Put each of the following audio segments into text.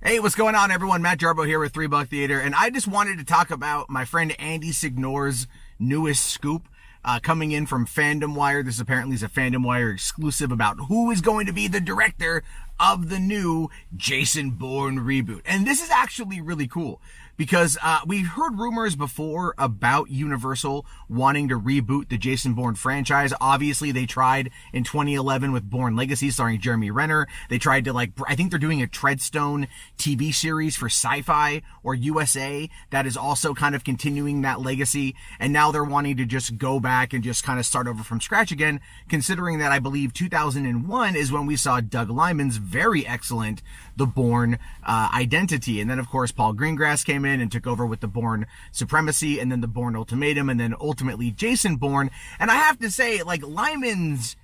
Hey, what's going on, everyone? Matt Jarbo here with $3 Theater, and I just wanted to talk about my friend Andy Signore's newest scoop coming in from Fandom Wire. This apparently is a Fandom Wire exclusive about who is going to be the director of the new Jason Bourne reboot. And this is actually really cool because we've heard rumors before about Universal wanting to reboot the Jason Bourne franchise. Obviously, they tried in 2011 with Bourne Legacy starring Jeremy Renner. They tried to, I think they're doing a Treadstone TV series for Sci-Fi or USA that is also kind of continuing that legacy. And now they're wanting to just go back and just kind of start over from scratch again, considering that I believe 2001 is when we saw Doug Liman's very excellent The Bourne Identity. And then, of course, Paul Greengrass came in and took over with The Bourne Supremacy, and then The Bourne Ultimatum, and then ultimately Jason Bourne. And I have to say, Liman's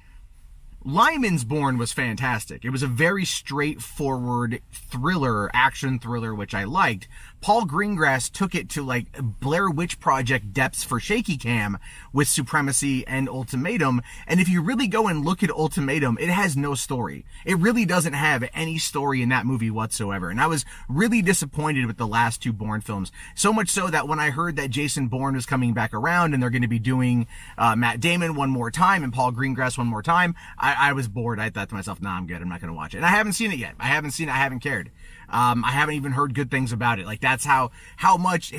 Bourne was fantastic. It was a very straightforward thriller, action thriller, which I liked. Paul Greengrass took it to Blair Witch Project depths for shaky cam with Supremacy and Ultimatum. And if you really go and look at Ultimatum, it has no story. It really doesn't have any story in that movie whatsoever. And I was really disappointed with the last two Bourne films. So much so that when I heard that Jason Bourne was coming back around and they're going to be doing Matt Damon one more time and Paul Greengrass one more time, I was bored. I thought to myself, nah, I'm good. I'm not going to watch it. And I haven't seen it yet. I haven't cared. I haven't even heard good things about it. That's how much,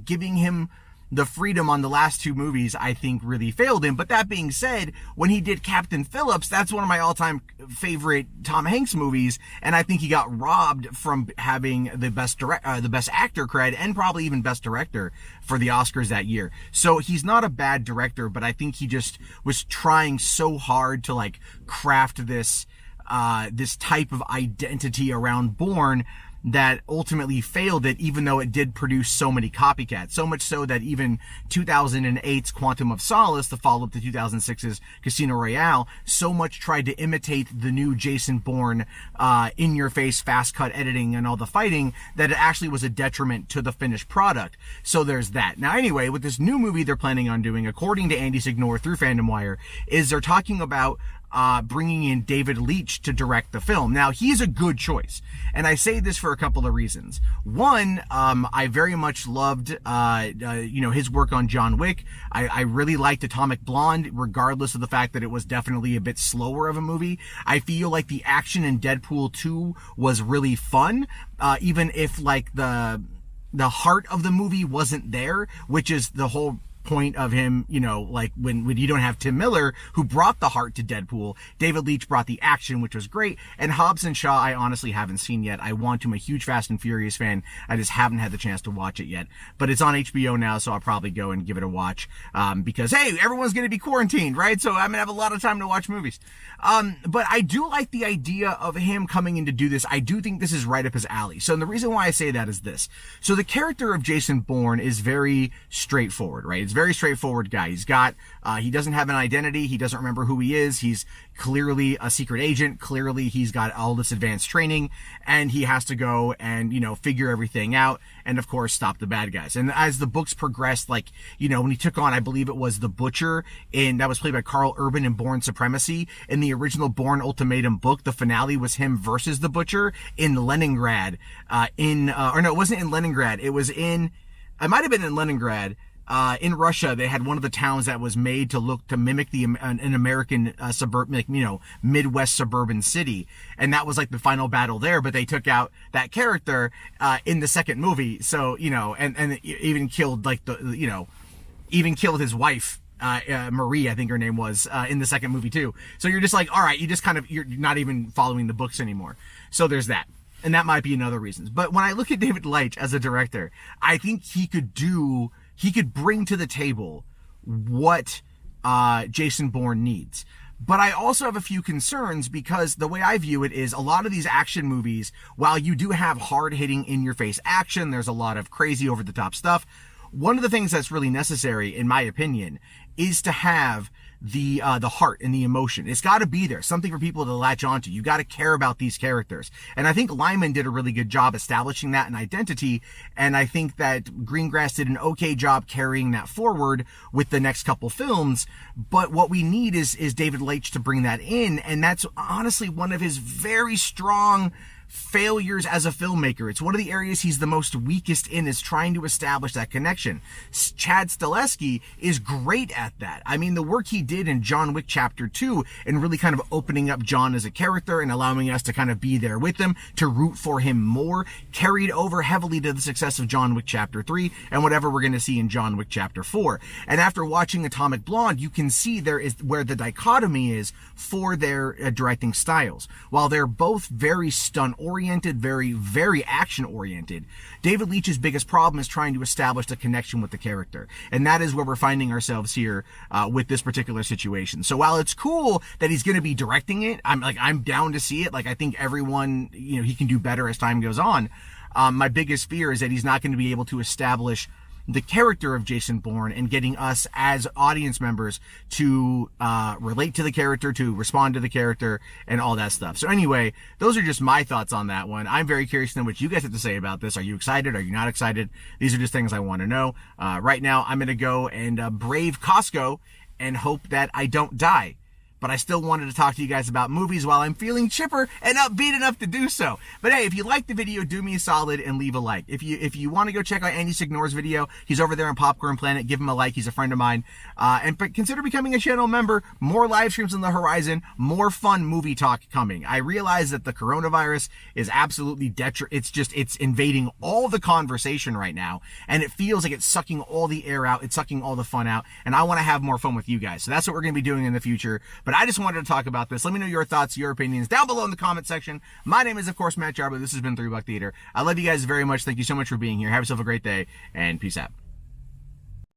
giving him the freedom on the last two movies, I think really failed him. But that being said, when he did Captain Phillips, that's one of my all-time favorite Tom Hanks movies. And I think he got robbed from having the best actor cred and probably even best director for the Oscars that year. So he's not a bad director, but I think he just was trying so hard to craft this type of identity around Bourne that ultimately failed it, even though it did produce so many copycats. So much so that even 2008's Quantum of Solace, the follow-up to 2006's Casino Royale, so much tried to imitate the new Jason Bourne in-your-face, fast-cut editing and all the fighting that it actually was a detriment to the finished product. So there's that. Now anyway, with this new movie they're planning on doing, according to Andy Signore through Fandom Wire, is they're talking about bringing in David Leitch to direct the film. Now, he's a good choice, and I say this for a couple of reasons. One, I very much loved, his work on John Wick. I really liked Atomic Blonde, regardless of the fact that it was definitely a bit slower of a movie. I feel like the action in Deadpool 2 was really fun, even if the heart of the movie wasn't there, which is the whole point of him, when you don't have Tim Miller, who brought the heart to Deadpool, David Leitch brought the action, which was great. And Hobbs and Shaw, I honestly haven't seen yet. I want to. I'm a huge Fast and Furious fan. I just haven't had the chance to watch it yet. But it's on HBO now, so I'll probably go and give it a watch. Because, hey, everyone's going to be quarantined, right? So I'm going to have a lot of time to watch movies. But I do like the idea of him coming in to do this. I do think this is right up his alley. So the reason why I say that is this. So the character of Jason Bourne is very straightforward, right? It's a very straightforward guy. He doesn't have an identity. He doesn't remember who he is. He's clearly a secret agent. Clearly he's got all this advanced training, and he has to go and, figure everything out and, of course, stop the bad guys. And as the books progressed, when he took on, I believe it was the Butcher, and that was played by Carl Urban in Bourne Supremacy. In the original Bourne Ultimatum book, the finale was him versus the Butcher in Leningrad. It wasn't in Leningrad. It might have been in Leningrad. In Russia, they had one of the towns that was made to mimic an American Midwest suburban city, and that was the final battle there. But they took out that character in the second movie, so and even killed even killed his wife. Marie, I think her name was, in the second movie too. So you're just all right, you're not even following the books anymore. So there's that. And that might be another reason. But when I look at David Leitch as a director, I think he could bring to the table what Jason Bourne needs. But I also have a few concerns, because the way I view it is a lot of these action movies, while you do have hard-hitting, in-your-face action, there's a lot of crazy, over-the-top stuff. One of the things that's really necessary, in my opinion, is to have the heart and the emotion. It's got to be there, something for people to latch onto. You got to care about these characters. And I think Liman did a really good job establishing that in identity. And I think that Greengrass did an okay job carrying that forward with the next couple films. But what we need is David Leitch to bring that in. And that's honestly one of his very strong failures as a filmmaker. It's one of the areas he's the most weakest in, is trying to establish that connection. Chad Stileski is great at that. I mean, the work he did in John Wick Chapter 2 and really kind of opening up John as a character and allowing us to kind of be there with him, to root for him more, carried over heavily to the success of John Wick Chapter 3 and whatever we're going to see in John Wick Chapter 4. And after watching Atomic Blonde, you can see there is where the dichotomy is for their directing styles. While they're both very stunt-oriented, very action-oriented, David Leitch's biggest problem is trying to establish a connection with the character. And that is where we're finding ourselves here with this particular situation. So while it's cool that he's going to be directing it, I'm down to see it. Like, I think everyone, he can do better as time goes on. My biggest fear is that he's not going to be able to establish the character of Jason Bourne and getting us as audience members to relate to the character, to respond to the character, and all that stuff. So anyway, those are just my thoughts on that one. I'm very curious to know what you guys have to say about this. Are you excited? Are you not excited? These are just things I want to know. Right now, I'm going to go and brave Costco and hope that I don't die. But I still wanted to talk to you guys about movies while I'm feeling chipper and upbeat enough to do so. But hey, if you liked the video, do me a solid and leave a like. If you want to go check out Andy Signore's video, he's over there on Popcorn Planet. Give him a like. He's a friend of mine. And consider becoming a channel member. More live streams on the horizon. More fun movie talk coming. I realize that the coronavirus is absolutely it's invading all the conversation right now. And it feels like it's sucking all the air out. It's sucking all the fun out. And I want to have more fun with you guys. So that's what we're going to be doing in the future. But I just wanted to talk about this. Let me know your thoughts, your opinions down below in the comment section. My name is, of course, Matt Jarbo. This has been $3 Theater. I love you guys very much. Thank you so much for being here. Have yourself a great day, and peace out.